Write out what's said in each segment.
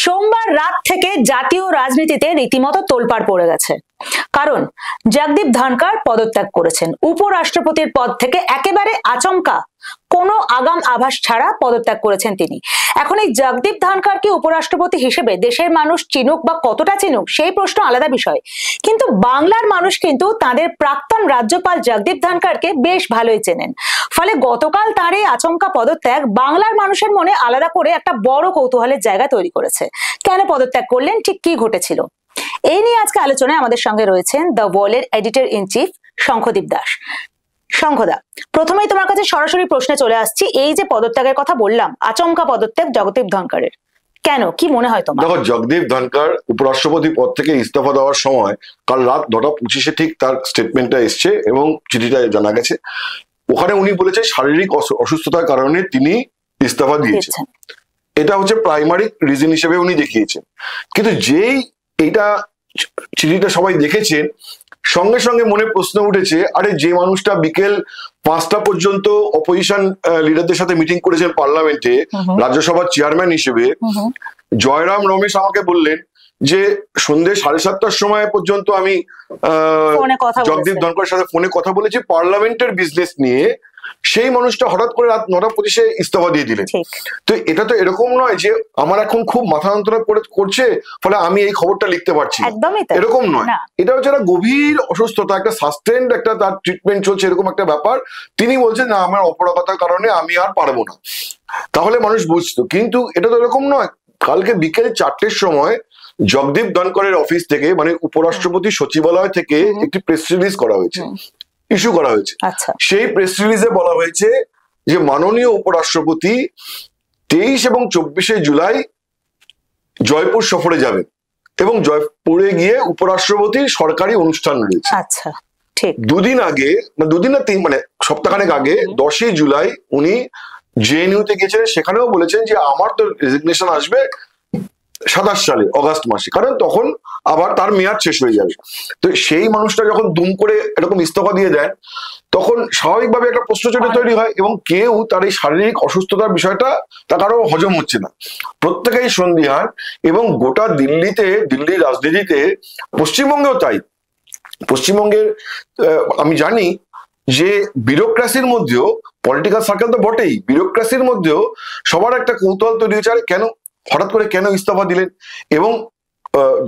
সোমবার রাত থেকে জাতীয় রাজনীতিতে রীতিমতো তোলপাড় পড়ে গেছে। কারণ জগদীপ ধনখড় পদত্যাগ করেছেন। উপরাষ্ট্রপতির পদ থেকে একেবারে আচমকা কোনো আগাম আভাস ছাড়া পদত্যাগ করেছেন তিনি। এখন এই জগদীপ ধনখড়কে উপরাষ্ট্রপতি হিসেবে দেশের মানুষ চিনুক বা কতটা চিনুক সেই প্রশ্ন আলাদা বিষয়, কিন্তু বাংলার মানুষ কিন্তু তাদের প্রাক্তন রাজ্যপাল জগদীপ ধনখড়কে বেশ ভালোই চেনেন। ফলে গতকাল তার এই আচমকা পদত্যাগ বাংলার মানুষের মনে আলাদা করে একটা বড় কৌতূহলের জায়গা তৈরি করেছে। কেন পদত্যাগ করলেন, ঠিক কি ঘটেছিল, এই নিয়ে আজকে আলোচনায় আমাদের সঙ্গে রয়েছেন দ্য ওয়ালের editor in chief Shankhadeep Das. শঙ্খদা, প্রথমেই তোমার কাছে সরাসরি প্রশ্নে চলে আসছি। এই যে পদত্যাগের কথা বললাম, আচমকা পদত্যাগ জগদীপ ধনখড়ের, কেন, কি মনে হয় তোমার? দেখো, জগদীপ ধনখড় উপরাষ্ট্রপতি পদ থেকে ইস্তফা দেওয়ার সময় কাল রাত 9:25 ঠিক তার স্টেটমেন্টটা এসছে এবং চিঠিটা জানা গেছে। ওখানে উনি বলেছে শারীরিক অসুস্থতার কারণে তিনি ইস্তফা দিয়েছেন। এটা হচ্ছে প্রাইমারি রিজন হিসেবে উনি দেখিয়েছেন। কিন্তু যেই এইটা চিঠিটা সবাই দেখেছেন, সঙ্গে সঙ্গে মনে প্রশ্ন উঠেছে, আরে যে মানুষটা বিকেল 5টা পর্যন্ত অপোজিশন লিডারদের সাথে মিটিং করেছেন পার্লামেন্টে রাজ্যসভার চেয়ারম্যান হিসেবে, জয়রাম রমেশ আমাকে বললেন যে সন্ধ্যে 7:30টার সময় পর্যন্ত আমি জগদীপ ধনখড়ের সাথে ফোনে কথা বলেছি পার্লামেন্টের বিজনেস নিয়ে, সেই মানুষটা হঠাৎ করে রাত 9:25 ইস্তফা দিয়ে দিলেন। তো এটা তো এরকম নয় যে আমার এখন খুব মাথা যন্ত্রণা করছে ফলে আমি এই খবরটা লিখতে পারছি, এরকম নয়। এটা হচ্ছে একটা গভীর অসুস্থতা, একটা সাস্টেন্ড একটা তার ট্রিটমেন্ট চলছে, এরকম একটা ব্যাপার। তিনি বলছেন না, আমার অপরাগতার কারণে আমি আর পারবো না, তাহলে মানুষ বুঝতো। কিন্তু এটা তো এরকম নয়। কালকে বিকেল 4টের সময় জগদীপ ধনখড়ের অফিস থেকে, মানে উপরাষ্ট্রপতি সচিবালয় থেকে একটি প্রেস রিলিজ করা হয়েছে, ইস্যু করা হয়েছে। সেই প্রেস রিলিজে বলা হয়েছে যে মাননীয় উপরাষ্ট্রপতি 23 এবং 24 জুলাই জয়পুর সফরে যাবেন এবং জয়পুরে গিয়ে উপরাষ্ট্রপতির সরকারি অনুষ্ঠান রয়েছে। দুদিন আগে, দুদিন না মানে সপ্তাহখানেক আগে 10 জুলাই উনি জেএনইউ তে গেছিলেন, সেখানেও বলেছেন যে আমার তো রেজিগনেশন আসবে 27 সালে অগাস্ট মাসে, কারণ তখন আবার তার মেয়াদ শেষ হয়ে যাবে। তো সেই মানুষটা যখন দুম করে এরকম ইস্তফা দিয়ে দেন, তখন স্বাভাবিকভাবে একটা প্রশ্নচিহ্ন তৈরি হয় এবং কেউ তার এই শারীরিক অসুস্থতার বিষয়টা তা কারো হজম হচ্ছে না, প্রত্যেকেই সন্দিহান। এবং গোটা দিল্লির রাজনীতিতে, পশ্চিমবঙ্গেও তাই। পশ্চিমবঙ্গের আমি জানি যে ব্যুরোক্রেসির মধ্যেও, পলিটিক্যাল সার্কেল তো বটেই, ব্যুরোক্রেসির মধ্যেও সবার একটা কৌতূহল তৈরি হয়েছে, আরে কেন হঠাৎ করে কেন ইস্তফা দিলেন। এবং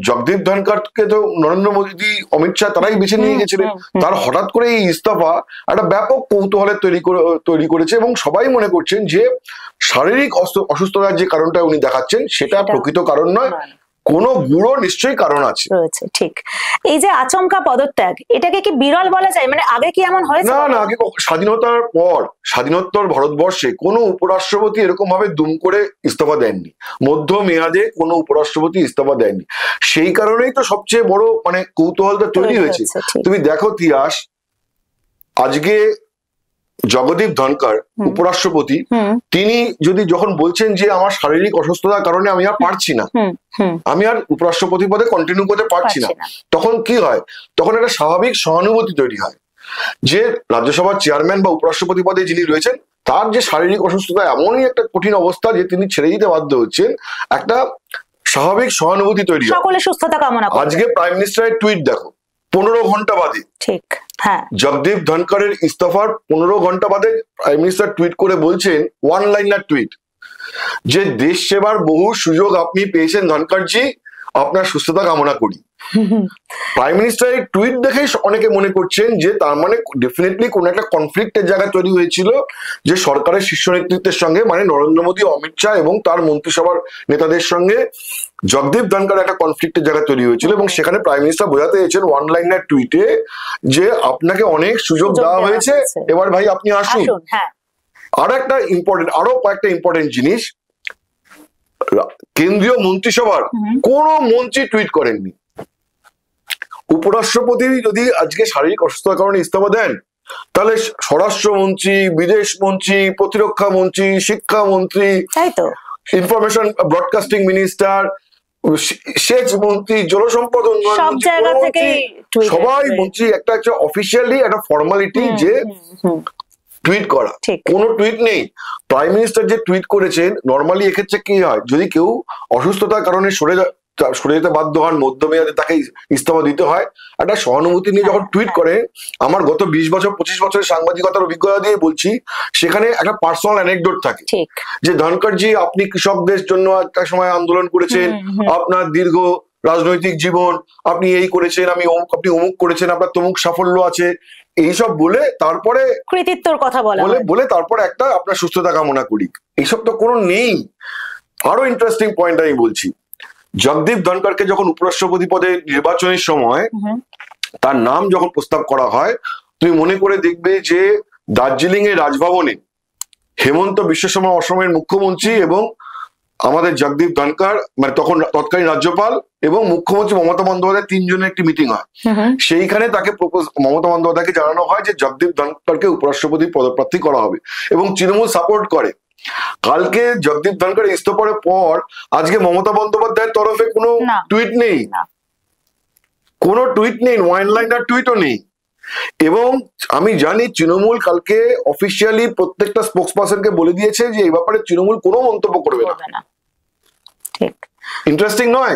জগদীপ ধনখড়কে তো নরেন্দ্র মোদী, অমিত শাহ তারাই বেছে নিয়ে গেছিলেন। তার হঠাৎ করে এই ইস্তফা একটা ব্যাপক কৌতূহলের তৈরি করেছে এবং সবাই মনে করছেন যে শারীরিক অসুস্থতার যে কারণটা উনি দেখাচ্ছেন সেটা প্রকৃত কারণ নয়, কোনো গুঁড়ো নিশ্চয়ই কারণ আছে। ঠিক। এই যে আচমকা পদত্যাগ, এটাকে কি বিরল বলা যায়? মানে আগে কি এমন হয়েছে? না, আগে স্বাধীনতার পর, স্বাধীনোত্তর ভারতবর্ষে কোনো উপরাষ্ট্রপতি এরকম ভাবে দুম করে ইস্তফা দেননি। মধ্য মেয়াদে কোনো উপরাষ্ট্রপতি ইস্তফা দেননি। সেই কারণেই তো সবচেয়ে বড় মানে কৌতূহলটা তৈরি হয়েছে। তুমি দেখো তিয়াস, আজকে জগদীপ ধনখড় উপরাষ্ট্রপতি, তিনি যদি যখন বলছেন যে আমার শারীরিক অসুস্থতার কারণে আমি আর পারছি না, আমি আর উপরাষ্ট্রপতি পদে কন্টিনিউ করতে পারছি না, তখন কি হয়? তখন একটা স্বাভাবিক সহানুভূতি তৈরি হয় যে রাজ্যসভার চেয়ারম্যান বা উপরাষ্ট্রপতি পদে যিনি রয়েছেন তার যে শারীরিক অসুস্থতা এমনই একটা কঠিন অবস্থা যে তিনি ছেড়ে দিতে বাধ্য হচ্ছেন, একটা স্বাভাবিক সহানুভূতি তৈরি হয়। সকলের সুস্থতা কামনা করে। আজকে প্রাইম মিনিস্টারের টুইট দেখো, 15 ঘন্টা বাদে, ঠিক, হ্যাঁ, জগদীপ ধনখড়ের ইস্তফার 15 ঘন্টা বাদে প্রাইম মিনিস্টার টুইট করে বলছেন, ওয়ান লাইনার টুইট, যে দেশ সেবার বহু সুযোগ আপনি পেয়েছেন ধনখড়জি, আপনার সুস্থতা কামনা করি। প্রাইম মিনিস্টারের টুইট দেখে অনেকে মনে করছেন যে তার মানে ডেফিনেটলি কোন একটা কনফ্লিক্টের জায়গা তৈরি হয়েছিল, যে সরকারের শীর্ষ নেতৃত্বের সঙ্গে, মানে নরেন্দ্র মোদী, অমিত শাহ এবং তার মন্ত্রিসভার নেতাদের সঙ্গে জগদীপ ধনখড় একটা কনফ্লিক্টের জায়গা তৈরি হয়েছিল। এবং সেখানে প্রাইম মিনিস্টার বোঝাতে চেয়েছেন ওয়ান লাইনার টুইটে যে আপনাকে অনেক সুযোগ দেওয়া হয়েছে, এবার ভাই আপনি আসুন। আরো কয়েকটা ইম্পর্টেন্ট জিনিস, কেন্দ্রীয় মন্ত্রিসভার কোন মন্ত্রী টুইট করেননি। উপরাষ্ট্রপতি যদি আজকে শারীরিক অসুস্থতার কারণে ইস্তফা দেন, তাহলে স্বরাষ্ট্রমন্ত্রী, বিদেশ মন্ত্রী, প্রতিরক্ষা মন্ত্রী, শিক্ষামন্ত্রী, ইনফরমেশন ব্রডকাস্টিং মিনিস্টার, সেচ মন্ত্রী, জলসম্পদ উন্নয়ন মন্ত্রী, সবাই মন্ত্রী একটা অফিসিয়ালি একটা ফর্মালিটি যে টুইট করা, ঠিক। কোনো টুইট নেই। প্রাইম মিনিস্টার যে টুইট করেছেন, নর্মালি এক্ষেত্রে কি হয়, যদি কেউ অসুস্থতার কারণে সরে যেতে বাধ্য হন, মধ্যমেয়াদে তাকে ইস্তফা দিতে হয়, একটা সহানুভূতি নিয়ে যখন টুইট করে, আমার গত 20 বছর 25 বছরের সাংবাদিকতার অভিজ্ঞতা দিয়ে বলছি, সেখানে একটা পার্সোনাল অ্যানেকডোট থাকে যে ধনকরজি, আপনি কৃষকদের জন্য একটা সময় আন্দোলন করেছেন, আপনার দীর্ঘ রাজনৈতিক জীবন, আপনি এই করেছেন, আপনি অমুক করেছেন, আপনার তমুক সাফল্য আছে, এইসব বলে তারপরে কৃতিত্বর কথা বলে তারপরে একটা আপনার সুস্থতা কামনা করি। এইসব তো কোনো নেই। আরো ইন্টারেস্টিং পয়েন্ট আমি বলছি, জগদীপ ধনকরকে যখন উপরাষ্ট্রপতি পদে নির্বাচনের সময় তার নাম যখন প্রস্তাব করা হয়, তুমি মনে করে দেখবে যে দার্জিলিং এর রাজভবনে হেমন্ত বিশ্ব শর্মা অসমের মুখ্যমন্ত্রী এবং আমাদের জগদীপ ধনকর, মানে তখন তৎকালীন রাজ্যপাল এবং মুখ্যমন্ত্রী মমতা বন্দ্যোপাধ্যায়, তিনজনের একটি মিটিং হয়। সেইখানে তাকে মমতা বন্দ্যোপাধ্যায়কে জানানো হয় যে জগদীপ ধনকরকে উপরাষ্ট্রপতি পদপ্রার্থী করা হবে এবং তৃণমূল সাপোর্ট করে। কালকে জগদীপ ধনকর ইস্তফার পর আজকে মমতা বন্দ্যোপাধ্যায়ের তরফে কোনো টুইট নেই, কোনো টুইট নেই, ওয়ান লাইনার টুইটও নেই। এবং আমি জানি তৃণমূল কালকে অফিসিয়ালি প্রত্যেকটা স্পোক্সপারসনকে বলে দিয়েছে যে এই ব্যাপারে তৃণমূল কোনো মন্তব্য করবে না। ঠিক, ইন্টারেস্টিং নয়?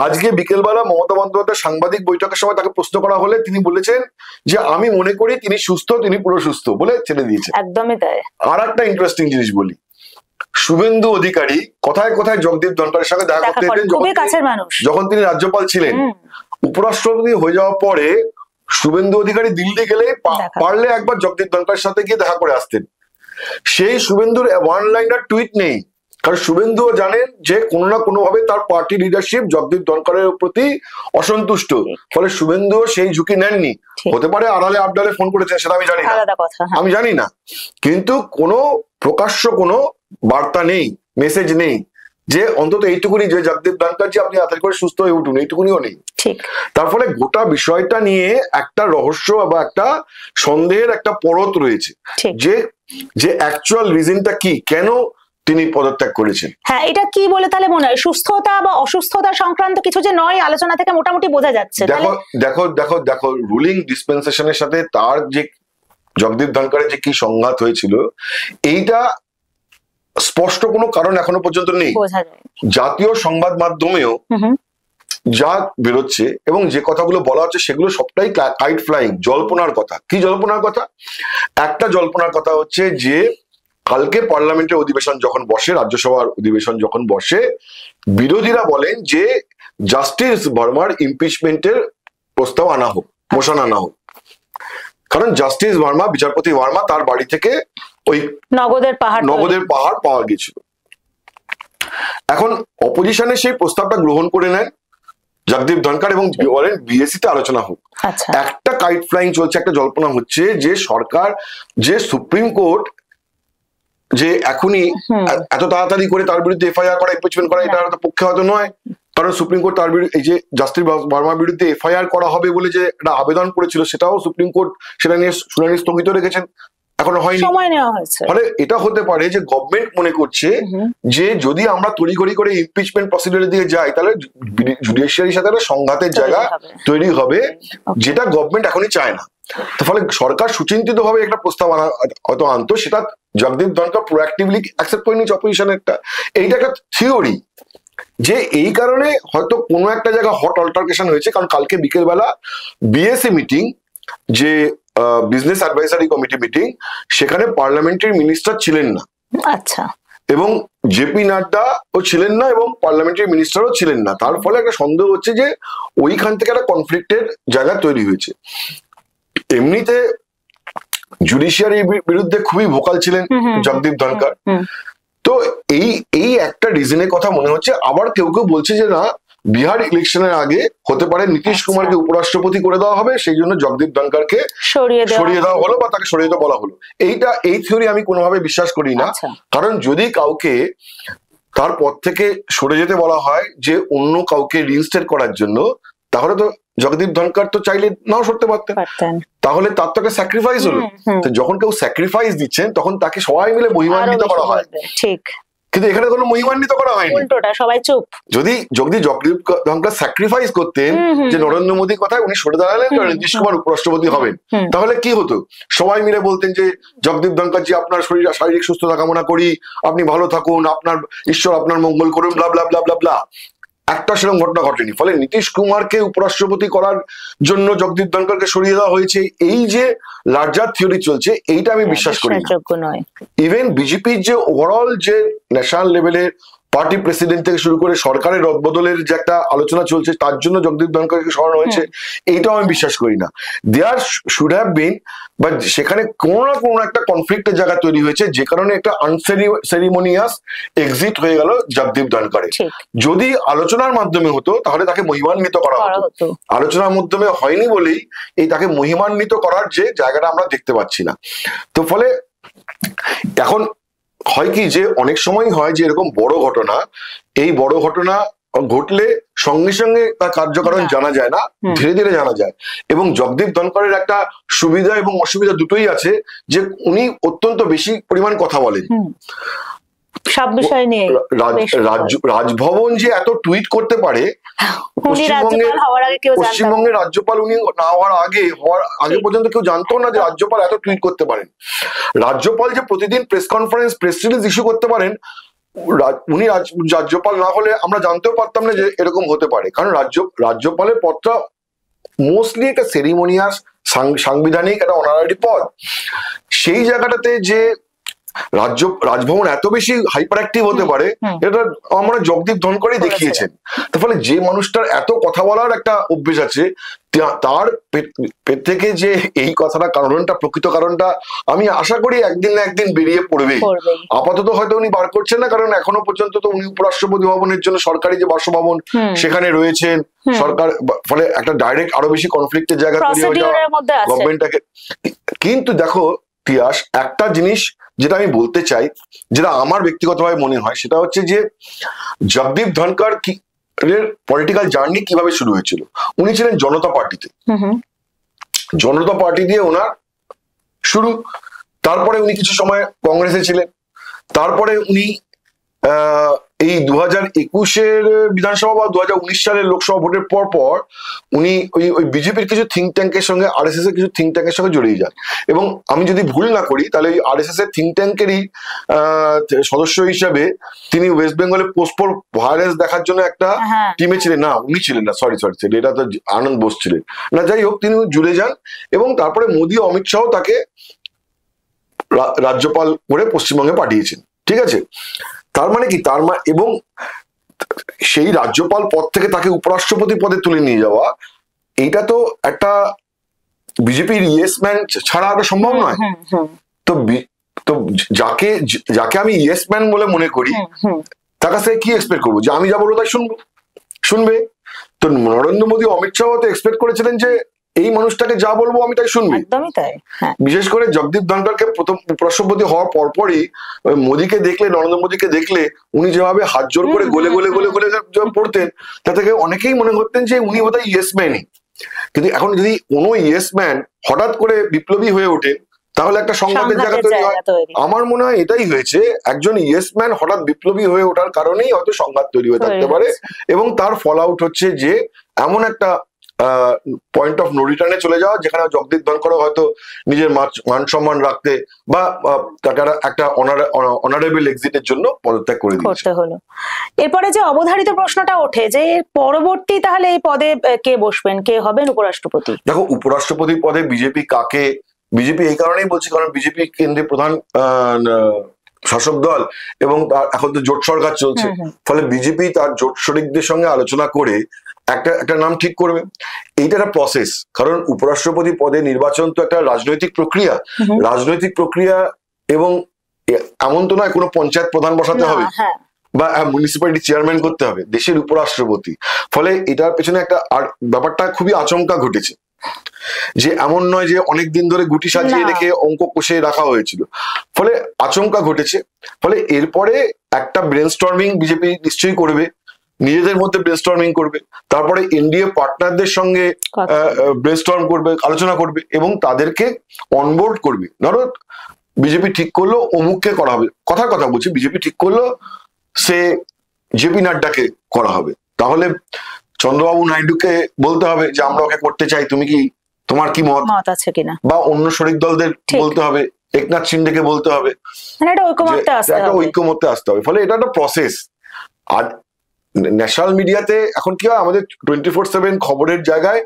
আজকে বিকেলবেলা মমতা বন্দ্যোপাধ্যায় সাংবাদিক বৈঠকের সময় তাকে প্রশ্ন করা হলে তিনি বলেছেন যে আমি মনে করি তিনি সুস্থ, তিনি পুরো সুস্থ বলে ছেড়ে দিয়েছে। একদমই তাই। আর একটা ইন্টারেস্টিং জিনিস বলি, শুভেন্দু অধিকারী কোথায় কোথায় জগদীপ ধনকরের সঙ্গে দেখা করতে যেতেন যখন তিনি রাজ্যপাল ছিলেন। উপরাষ্ট্রপতি হয়ে যাওয়ার পরে শুভেন্দু অধিকারী দিল্লি গেলে পারলে একবার জগদীপ ধনকরের সাথে গিয়ে দেখা করে আসতেন। সেই শুভেন্দুর ওয়ান লাইনার টুইট নেই, কারণ শুভেন্দুও জানেন যে কোনো না কোনো ভাবে তার পার্টি লিডারশিপ জগদীপ ধনকরের প্রতি অসন্তুষ্ট, ফলে শুভেন্দুও সেই ঝুঁকি নেননি। হতে পারে আড়ালে আবডালে ফোন করেছেন, সেটা আমি জানি না, আমি জানি না, কিন্তু কোনো প্রকাশ্য কোনো বার্তা নেই, মেসেজ নেই যে অন্তত এইটুকুনি যে জগদীপ ধনকর জি আপনি তাড়াতাড়ি করে সুস্থ হয়ে উঠুন, এইটুকুনিও নেই। তার ফলে গোটা বিষয়টা নিয়ে একটা রহস্য বা একটা সন্দেহের একটা পরত রয়েছে যে অ্যাকচুয়াল রিজনটা কি, কেন তিনি পদত্যাগ করেছেন। হ্যাঁ, এটা কি বলে তাহলে মনে হয় সুস্থতা বা অসুস্থতা সংক্রান্ত কিছু যে নয়, আলোচনা থেকে মোটামুটি বোঝা যাচ্ছে। দেখো দেখো দেখো দেখো রুলিং ডিসপেন্সেশনের সাথে তার যে জগদীপ ধনকরের যে কি সংঘাত হয়েছিল, এইটা স্পষ্ট কোনো কারণ এখনো পর্যন্ত নেই। জাতীয় সংবাদ মাধ্যমেও যা বেরোচ্ছে এবং যে কথাগুলো বলা হচ্ছে সেগুলো সবটাই কাইট ফ্লাইং, জল্পনার কথা। কি জল্পনার কথা? একটা জল্পনার কথা হচ্ছে যে কালকে পার্লামেন্টের অধিবেশন যখন বসে, রাজ্যসভার অধিবেশন যখন বসে, বিরোধীরা বলেন যে জাস্টিস ভার্মার ইমপিচমেন্টের প্রস্তাব আনা হোক, মোশন আনা হোক, কারণ জাস্টিস ভার্মা, বিচারপতি ভার্মা, তার বাড়ি থেকে ওই নগদের পাহাড় পাওয়া গেছিল। এখন অপোজিশনে সেই প্রস্তাবটা গ্রহণ করে নেন জগদীপ ধনকর এবং বলেন বিএসসি তে আলোচনা হোক। একটা কাইট ফ্লাইং চলছে, একটা জল্পনা হচ্ছে যে সরকার, যে সুপ্রিম কোর্ট যে এখনই এত তাড়াতাড়ি করে তার বিরুদ্ধে এফআইআর করা, ইমপিচমেন্ট করা, এটা পক্ষে হয়তো নয়, কারণ সুপ্রিম কোর্ট তার বিরুদ্ধে এই যে জাস্টিস ভার্মার বিরুদ্ধে এফআইআর করা হবে বলে যে একটা আবেদন করেছিল, সেটাও সুপ্রিম কোর্ট সেটা নিয়ে শুনানি স্থগিত রেখেছেন, এখনো হয়নি, সময় নেওয়া হয়েছে। ফলে এটা হতে পারে যে গভর্নমেন্ট মনে করছে যে যদি আমরা তড়িঘড়ি করে ইমপিচমেন্ট প্রসিডিউরের দিকে যাই তাহলে জুডিশিয়ারির সাথে একটা সংঘাতের জায়গা তৈরি হবে, যেটা গভর্নমেন্ট এখনই চায় না। ফলে সরকার সুচিন্তিত ভাবে একটা প্রস্তাব হয়তো আনতো, সেটা জগদীপ ধনকর প্রোঅ্যাক্টিভলি অ্যাকসেপ্ট করে নিচ্ছে অপোজিশন। এইটা একটা থিওরি যে এই কারণে হয়তো কোনো একটা জায়গা হট অল্টারকেশন হয়েছে, কারণ কালকে বিকেলবেলা বিএসসি মিটিং, যে বিজনেস অ্যাডভাইজারি কমিটি মিটিং, সেখানে পার্লামেন্টারি মিনিস্টার ছিলেন না, আচ্ছা, এবং জেপি নাড্ডা ও ছিলেন না এবং পার্লামেন্টারি মিনিস্টারও ছিলেন না। তার ফলে একটা সন্দেহ হচ্ছে যে ওইখান থেকে একটা কনফ্লিক্টের জায়গা তৈরি হয়েছে। এমনিতে জুডিশিয়ারির বিরুদ্ধে খুবই ভোকাল ছিলেন জগদীপ ধনকর, তো এই একটা রিজনের কথা মনে হচ্ছে। আবার কেউ কেউ বলছে যে না, বিহার ইলেকশনের আগে হতে পারে নীতিশ কুমারকে উপরাষ্ট্রপতি করে দেওয়া হবে, সেই জন্য জগদীপ ধনকরকে সরিয়ে দেওয়া হলো বা তাকে সরিয়ে দেওয়া বলা হলো। এই থিওরি আমি কোনোভাবে বিশ্বাস করি না, কারণ যদি কাউকে তার পদ থেকে সরে যেতে বলা হয় যে অন্য কাউকে রিইনস্টেট করার জন্য, তাহলে তো জগদীপ ধনকর তো চাইলে নাও সরতে পারতেন, তাহলে তার তো একটা স্যাক্রিফাইস হলো। তো যখন কেউ স্যাক্রিফাইস দিচ্ছেন তখন তাকে সবাই মিলে বহিমান্বিত করা হয়। ঠিক, কিন্তু এখানে কোনো মহিমান্বিত করা হয়নি, উল্টোটা সবাই চুপ। যদি জগদীপ ধনকর স্যাক্রিফাইস করতেন যে নরেন্দ্র মোদীর কথায় উনি সরে দাঁড়ালেন কারণ নীতিশ কুমার উপরাষ্ট্রপতি হবেন, তাহলে কি হতো? সবাই মিলে বলতেন যে জগদীপ ধনকর জি আপনার শারীরিক সুস্থতা কামনা করি, আপনি ভালো থাকুন, আপনার ঈশ্বর আপনার মঙ্গল করুন, ব্লা ব্লা ব্লা ব্লা ব্লা। একটা সেরকম ঘটনা ঘটেনি। ফলে নীতিশ কুমারকে উপরাষ্ট্রপতি করার জন্য জগদীপ ধনকরকে সরিয়ে দেওয়া হয়েছে, এই যে লার্জার থিওরি চলছে, এইটা আমি বিশ্বাস করি না। ইভেন বিজেপির যে ওভারঅল যে ন্যাশনাল লেভেলের পার্টি প্রেসিডেন্ট থেকে শুরু করে সরকারের রদবদলের যে একটা আলোচনা চলছে, তার জন্য জগদীপ ধনকরকে সরানো হয়েছে, এইটাও আমি বিশ্বাস করি না। There should have been, but সেখানে কোনো না কোনো একটা কনফ্লিক্টের জায়গা তৈরি হয়েছে, যে কারণে একটা আনসেরিমোনিয়াস এক্সিট হয়ে গেল জগদীপ ধনকরের। যদি আলোচনার মাধ্যমে হতো তাহলে তাকে মহিমান্বিত করা হতো, আলোচনার মাধ্যমে হয়নি বলেই এই তাকে মহিমান্বিত করার যে জায়গাটা আমরা দেখতে পাচ্ছি না। তো ফলে এখন হয় কি যে অনেক সময় হয় যে এরকম বড় ঘটনা, এই বড় ঘটনা ঘটলে সঙ্গে সঙ্গে তার কার্যকারণ জানা যায় না, ধীরে ধীরে জানা যায়। এবং জগদীপ ধনকরের একটা সুবিধা এবং অসুবিধা দুটোই আছে, যে উনি অত্যন্ত বেশি পরিমাণ কথা বলেন সব বিষয় নিয়ে। রাজভবন যে এত টুইট করতে পারে, পশ্চিমবঙ্গের রাজ্যপাল উনি না হওয়ার আগে পর্যন্ত কেউ জানতো না যে রাজ্যপাল এত টুইট করতে পারেন। রাজ্যপাল যে প্রতিদিন press conference, press release issue করতে পারেন, উনি রাজ্যপাল না হলে আমরা জানতেও পারতাম না যে এরকম হতে পারে। কারণ রাজ্যপালের পদটা মোস্টলি একটা সেরিমোনিয়াস, সাংবিধানিক একটা অনারারি পদ। সেই জায়গাটাতে যে রাজভবন এত বেশি হাইপার অ্যাক্টিভ হতে পারে, এটা আমরা জগদীপ ধনকরই দেখিয়েছেন। তার ফলে যে মানুষটার এত কথা বলার একটা অভ্যেস আছে, তার পেট থেকে যে এই কথাটা প্রকৃত কারণটা আমি আশা করি একদিন না একদিন বেরিয়ে পড়বে। আপাতত হয়তো উনি বার করছেন না, কারণ এখনো পর্যন্ত তো উনি উপরাষ্ট্রপতি ভবনের জন্য সরকারি যে বাসভবন সেখানে রয়েছেন সরকার, ফলে একটা ডাইরেক্ট আরো বেশি কনফ্লিক্টের জায়গা তৈরি হয়ে যাওয়া গভর্নমেন্টটাকে। কিন্তু দেখো তিয়াস, একটা জিনিস যেটা আমি বলতে চাই, যেটা আমার ব্যক্তিগতভাবে মনে হয়, সেটা হচ্ছে যে জগদীপ ধনকর পলিটিক্যাল জার্নি কিভাবে শুরু হয়েছিল। উনি ছিলেন জনতা পার্টিতে, জনতা পার্টি দিয়ে ওনার শুরু। তারপরে উনি কিছু সময় কংগ্রেসে ছিলেন। তারপরে উনি এই 2021-এর বিধানসভা বা 2019 সালের লোকসভা ভোটের পর উনি ওই বিজেপির কিছু থিঙ্ক ট্যাঙ্কের সঙ্গে, আরএসএস এর কিছু থিঙ্ক ট্যাঙ্কের সঙ্গে জড়িয়ে যান। এবং আমি যদি ভুল না করি তাহলে ওই আরএসএস এর থিঙ্ক ট্যাঙ্কেরই সদস্য হিসাবে তিনি ওয়েস্ট বেঙ্গলে পোস্টপোল ভাইরাস দেখার জন্য একটা টিমে ছিলেন। না, উনি ছিলেন না, সরি, এটা তো আনন্দ বোস ছিলেন না। যাই হোক, তিনি জুড়ে যান এবং তারপরে মোদী, অমিত শাহ তাকে রাজ্যপাল করে পশ্চিমবঙ্গে পাঠিয়েছেন। ঠিক আছে, তার মানে কি, এবং সেই রাজ্যপাল পদ থেকে তাকে উপরাষ্ট্রপতি পদে তুলে নিয়ে যাওয়া, এইটা তো একটা বিজেপির ইয়েস ম্যান ছাড়া আরো সম্ভব নয়। তো যাকে আমি ইয়েস ম্যান বলে মনে করি, তার কাছে কি এক্সপেক্ট করবো? যে আমি যা বলবো তাই শুনবে। তো নরেন্দ্র মোদী, অমিত শাহ তো এক্সপেক্ট করেছিলেন যে এই মানুষটাকে যা বলবো আমি তাই শুনবি। বিশেষ করে জগদীপ ধনকরকে প্রথম উপরাষ্ট্রপতি হওয়ার পরপরই মোদীকে দেখলে, নরেন্দ্র মোদীকে দেখলে উনি যেভাবে হাত জোর করে গলে গলে গলে গলে পড়তেন, তা থেকে অনেকেই মনে করতেন যে উনি বোধহয় ইয়েস ম্যানই। কিন্তু এখন যদি কোনো ইয়েস ম্যান হঠাৎ করে বিপ্লবী হয়ে ওঠে, তাহলে একটা সংঘাতের জায়গা তৈরি হয়। আমার মনে হয় এটাই হয়েছে, একজন ইয়েস ম্যান হঠাৎ বিপ্লবী হয়ে ওঠার কারণেই হয়তো সংঘাত তৈরি হয়ে থাকতে পারে। এবং তার ফল আউট হচ্ছে যে এমন একটা পয়েন্ট অফ নো রিটার্নে চলে যাওয়া, যেখানে জগদীপ ধনকর হয়তো নিজের মান সম্মান রাখতে বা তাকে একটা অনারেবল এক্সিটের জন্য পদত্যাগ করে দিতে হলো। এরপরে যে অবধারিত প্রশ্নটা ওঠে যে পরবর্তী তাহলে এই পদে কে বসবেন, কে হবেন উপরাষ্ট্রপতি? দেখো, উপরাষ্ট্রপতি পদে বিজেপি এই কারণেই বলছি, কারণ বিজেপি কেন্দ্রের প্রধান শাসক দল এবং এখন তো জোট সরকার চলছে। ফলে বিজেপি তার জোট শরিকদের সঙ্গে আলোচনা করে একটা নাম ঠিক করবে। এইটা একটা প্রসেস, কারণ উপরাষ্ট্রপতি পদে নির্বাচন তো একটা রাজনৈতিক প্রক্রিয়া এবং এমন তো নয় কোনো পঞ্চায়েত প্রধান বসাতে হবে বা মিউনিসিপ্যালিটি চেয়ারম্যান করতে হবে, দেশের উপরাষ্ট্রপতি। ফলে এটার পেছনে একটা ব্যাপারটা খুবই আচমকা ঘটেছে, যে এমন নয় যে অনেক দিন ধরে গুটি সাজিয়ে রেখে অঙ্ক কষে রাখা হয়েছিল। ফলে আচমকা ঘটেছে। ফলে এরপরে একটা ব্রেনস্টর্মিং বিজেপি নিশ্চয়ই করবে, নিজেদের মধ্যে ব্রেনস্টর্মিং করবে, তারপরে এনডিএ পার্টনারদের সঙ্গে ব্রেনস্টর্ম করবে, আলোচনা করবে এবং তাদেরকে অনবোর্ড করবে। ধরো বিজেপি ঠিক করলো অমুককে করা হবে, কথার কথা বলছি, বিজেপি ঠিক করলো সে জেপি নাড্ডাকে করা হবে, তাহলে চন্দ্রবাবু নাইডুকে বলতে হবে যে আমরা ওকে করতে চাই, তুমি কি, তোমার কি মত আছে কিনা, বা অন্য শরিক দলদের বলতে হবে, একনাথ শিন্ডেকে বলতে হবে, মানে একটা ঐক্যমত্যে আসতে হবে। ফলে এটা একটা প্রসেস। আর ন্যাশনাল মিডিয়াতে এখন কি হয়, আমাদের 24/7 খবরের জায়গায়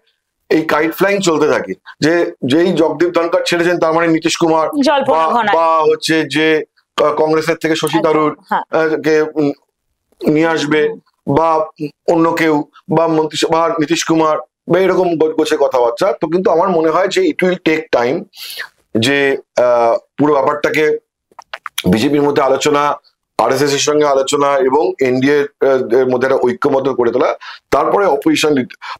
এই কাইট ফ্লাইং চলতে থাকে, যে যেই জগদীপ ধনকর ছেড়েছেন তার মানে নীতিশ কুমার বা হচ্ছে যে কংগ্রেসের থেকে শশী থারুর কে নিয়ে আসবে বা অন্য কেউ বা মন্ত্রিসভা নীতিশ কুমার বা এরকম গোছে কথাবার্তা। তো কিন্তু আমার মনে হয় যে ইট উইল টেক টাইম, যে পুরো ব্যাপারটাকে বিজেপির মধ্যে আলোচনা, আরএসএস এর সঙ্গে আলোচনা এবং এনডিএ এর মধ্যে একটা ঐক্যবদ্ধ করে তোলা, তারপরে অপোজিশন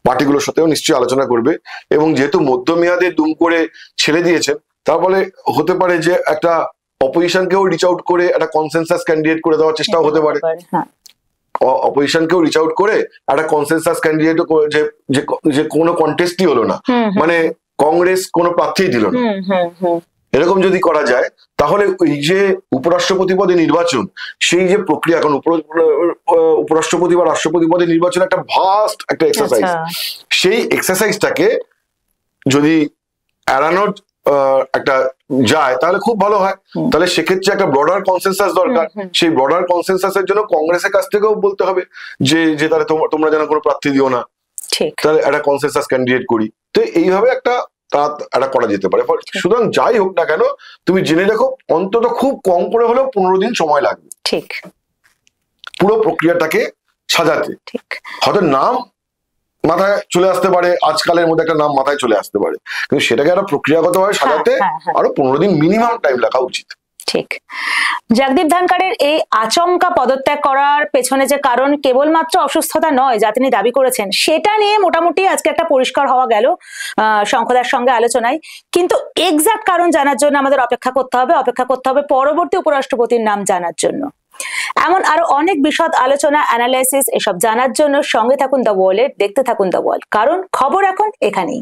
পার্টিগুলোর সাথেও নিশ্চয়ই আলোচনা করবে। এবং যেহেতু মধ্যমেয়াদে দুম করে ছেড়ে দিয়েছেন, তার ফলে হতে পারে যে একটা অপোজিশনকেও রিচ আউট করে একটা কনসেনসাস ক্যান্ডিডেট করে দেওয়ার চেষ্টাও হতে পারে, অপোজিশনকেও রিচ আউট করে একটা কনসেনসাস ক্যান্ডিডেট, যে কোনো কন্টেস্টই হলো না, মানে কংগ্রেস কোনো প্রার্থী দিল না, এরকম যদি করা যায়, তাহলে এই যে উপরাষ্ট্রপতি পদে নির্বাচন, সেই যে প্রক্রিয়া, এখন উপরাষ্ট্রপতি বা রাষ্ট্রপতি পদে নির্বাচন একটা ভাস্ট একটা এক্সারসাইজ, সেই এক্সারসাইজটাকে যদি এড়ানোর একটা যায় তাহলে খুব ভালো হয়। তাহলে সেক্ষেত্রে একটা ব্রডার কনসেনসাস দরকার, সেই ব্রডার কনসেনসাসের জন্য কংগ্রেসের কাছ থেকেও বলতে হবে যে তাহলে তোমরা যেন কোনো প্রার্থী দিও না, তাহলে একটা কনসেনসাস ক্যান্ডিডেট করি। তো এইভাবে একটা করা যেতে পারে। সুতরাং যাই হোক না কেন, তুমি জেনে দেখো অন্তত খুব কম করে হলেও 15 দিন সময় লাগবে ঠিক পুরো প্রক্রিয়াটাকে সাজাতে। হয়তো নাম মাথায় চলে আসতে পারে, আজকালের মধ্যে একটা নাম মাথায় চলে আসতে পারে, কিন্তু সেটাকে একটা প্রক্রিয়াগতভাবে সাজাতে আরো 15 দিন মিনিমাম টাইম লাগা উচিত। ঠিক। জগদীপ ধনকরের এই আচমকা পদত্যাগ করার পেছনে যে কারণ কেবলমাত্র অসুস্থতা নয় যা তিনি দাবি করেছেন, সেটা নিয়ে মোটামুটি আজকে একটা পরিষ্কার হওয়া গেল শঙ্খদার সঙ্গে আলোচনায়। কিন্তু এক্সাক্ট কারণ জানার জন্য আমাদের অপেক্ষা করতে হবে পরবর্তী উপরাষ্ট্রপতির নাম জানার জন্য। এমন আরো অনেক বিশদ আলোচনা, অ্যানালাইসিস এসব জানার জন্য সঙ্গে থাকুন দ্য ওয়ালের, দেখতে থাকুন দ্য ওয়াল, কারণ খবর এখন এখানেই।